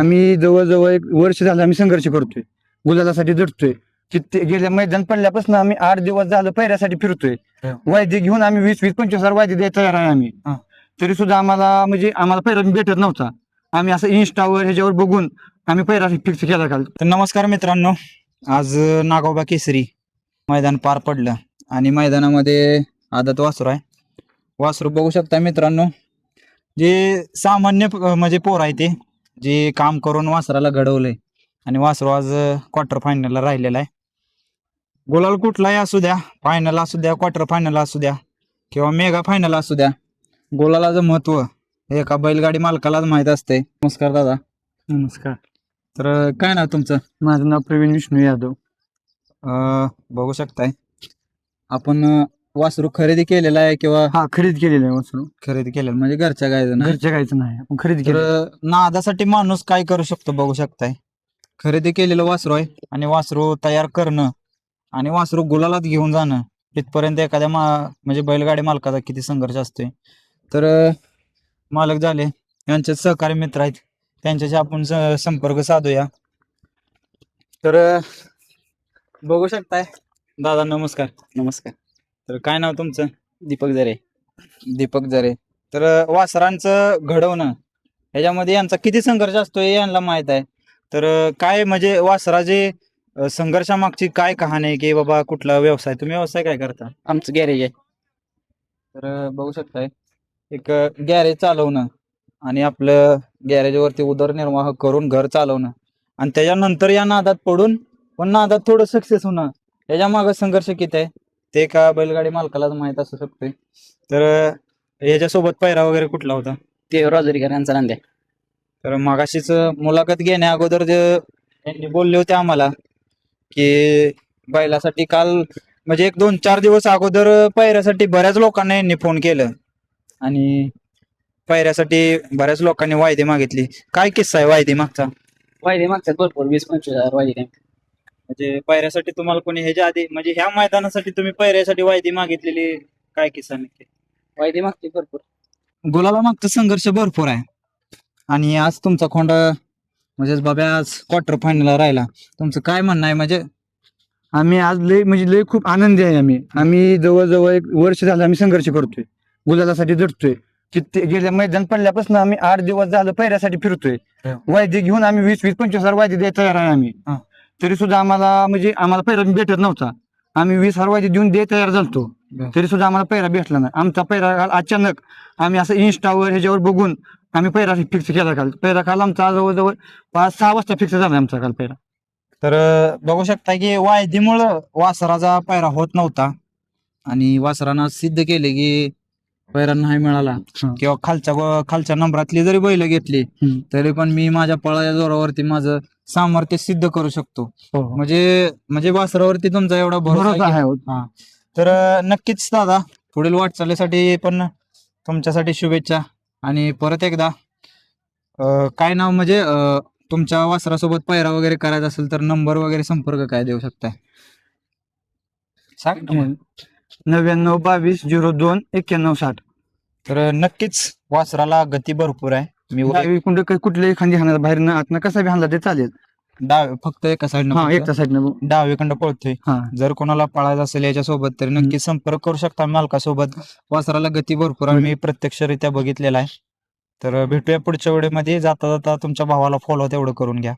आम्ही जवळजवळ एक वर्ष झालं आम्ही संघर्ष करतोय, गुलालासाठी झटतोय. गेल्या मैदान पडल्यापासून आम्ही 8 दिवस झालं पैऱ्यासाठी फिरतोय. वायदे घेऊन आम्ही 20-25 वायदे द्यायला तयार आहे आम्ही. तरी सुद्धा आम्हाला पैरा भेटत नव्हता. आम्ही असं इन्स्टावर ह्याच्यावर बघून आम्ही पैरा फिक्स केला काल. तर नमस्कार मित्रांनो, आज नागोबा केसरी मैदान पार पडलं आणि मैदानामध्ये आदत वासरू आहे. वासरू बघू शकता मित्रांनो, जे सामान्य म्हणजे पोर आहे ते जे काम करून वासराला घडवलंय आणि वासरू आज क्वार्टर फायनलला राहिलेला आहे. गुलाल कुठलाही असू द्या, फायनल असू द्या, क्वार्टर फायनल असू द्या किंवा मेगा फायनल असू द्या, गुलालाचं महत्व हे एका बैलगाडी मालकालाच माहीत असते. नमस्कार दादा. नमस्कार. तर काय नाव तुमचं? माझं नाव प्रवीण विष्णू यादव. बघू शकताय आपण वासरू खरेदी केलेला आहे किंवा हा, खरेदी केलेलं आहे वासरू. खरेदी केलेलं म्हणजे घरच्या गायचं ना? घरच्या गायचं नाही, आपण खरेदी केलं. तर नादासाठी माणूस काय करू शकतो बघू शकताय. खरेदी केलेलं वासरू आहे आणि वासरू तयार करणं आणि वासरू गुलालात घेऊन जाणं इथपर्यंत एखाद्या म्हणजे बैलगाडी मालकाचा किती संघर्ष असतोय. तर मालक झाले यांचे सहकारी मित्र आहेत, त्यांच्याशी आपण संपर्क साधूया. तर बघू शकताय दादा. नमस्कार. नमस्कार. तर काय नाव तुमचं? दीपक जरे. दीपक जरे. तर वासरांचं घडवणं ह्याच्यामध्ये यांचा किती संघर्ष असतो हे यांना माहित आहे. तर काय म्हणजे वासराचे संघर्षामागची काय कहाणी आहे की बाबा कुठला व्यवसाय, तुम्ही व्यवसाय काय करता? आमचं गॅरेज आहे. तर बघू शकताय एक गॅरेज चालवणं आणि आपलं गॅरेजवरती उदरनिर्वाह करून घर चालवणं आणि त्याच्यानंतर या नादात पडून पण नादात थोडं सक्सेस होणं, त्याच्या मागे संघर्ष किती आहे ते का बैलगाडी मालकालाच माहीत असू शकते. तर ह्याच्यासोबत पैरा वगैरे कुठला होता? ते रोजरीकर यांचा नांद्या. तर मागाशीच मुलाखत घेण्या अगोदर त्यांनी बोलले होते आम्हाला की बैलासाठी काल म्हणजे 1-2-4 दिवस अगोदर पैऱ्यासाठी बऱ्याच लोकांना यांनी फोन केलं आणि पैऱ्यासाठी बऱ्याच लोकांनी वायदे मागितली. काय किस्सा आहे वायदे मागचा? वायदे मागतात भरपूर, 20-25 हजार वायदे. म्हणजे पैऱ्यासाठी तुम्हाला कोणी ह्याच्या आधी म्हणजे ह्या मैदानासाठी तुम्ही पैऱ्यासाठी वायदे मागितलेली काय किस्सा नक्की? वायदे मागते भरपूर. गुलाला मागचा संघर्ष भरपूर आहे आणि आज तुमचा खोंड म्हणजेच बाबा आज क्वार्टर फायनलला राहिला. तुमचं काय म्हणणं आहे? म्हणजे आम्ही आज लय खूप आनंदी आहे. आम्ही जवळजवळ एक वर्ष झालं आम्ही संघर्ष करतोय, गुलालासाठी झटतोय. गेल्या मैदान पडल्यापासून आम्ही 8 दिवस झालं पैऱ्यासाठी फिरतोय. वायदे घेऊन आम्ही 20-25 वायदे द्यायला तयार आहे आम्ही. तरी सुद्धा आम्हाला पैरा भेटत नव्हता. आम्ही 20 वायदे देऊन द्यायला तयार झालतो, तरी सुद्धा आम्हाला पैरा भेटला नाही. आमचा पैरा अचानक आम्ही असं इन्स्टावर ह्याच्यावर बघून आम्ही पैरा फिक्स केला काल. पैरा काल आमचा जवळजवळ 5-6 वाजता फिक्स झाला आमचा काल पैरा. तर बघू शकता की वायदीमुळं वासराचा पैरा होत नव्हता आणि वासरानं सिद्ध केले की पैरा नाही मिळाला किंवा खालच्या नंबरातली जरी बैल घेतली तरी पण मी माझ्या पळाच्या जोरावरती माझं सामर्थ्य सिद्ध करू शकतो. म्हणजे वासरावरती तुमचा एवढा भरोसा आहे. तर नक्कीच दादा पुढील वाटचालीसाठी पण तुमच्यासाठी शुभेच्छा. आणि परत एकदा काय नाव म्हणजे तुमच्या वासरासोबत पैरा वगैरे करायचा असेल तर नंबर वगैरे संपर्क काय देऊ शकताय? 99-22-02-91-60. तर नक्कीच वासराला गती भरपूर आहे. मी कुठल्याही खांदी हाणायला बाहेर न आतनं कसा बी हाणला ते चालेल. फक्त एका साईडनं एका साईडनं डावीकडनं पळतोय. जर कोणाला पळायचं असेल याच्यासोबत तरी नक्की संपर्क करू शकता मालकासोबत. वासराला गती भरपूर आहे, मी प्रत्यक्षरित्या बघितलेला आहे. तर भेटूया पुढच्या वेळेमध्ये. जाता जाता तुमच्या भावाला फॉलो तेवढं करून घ्या.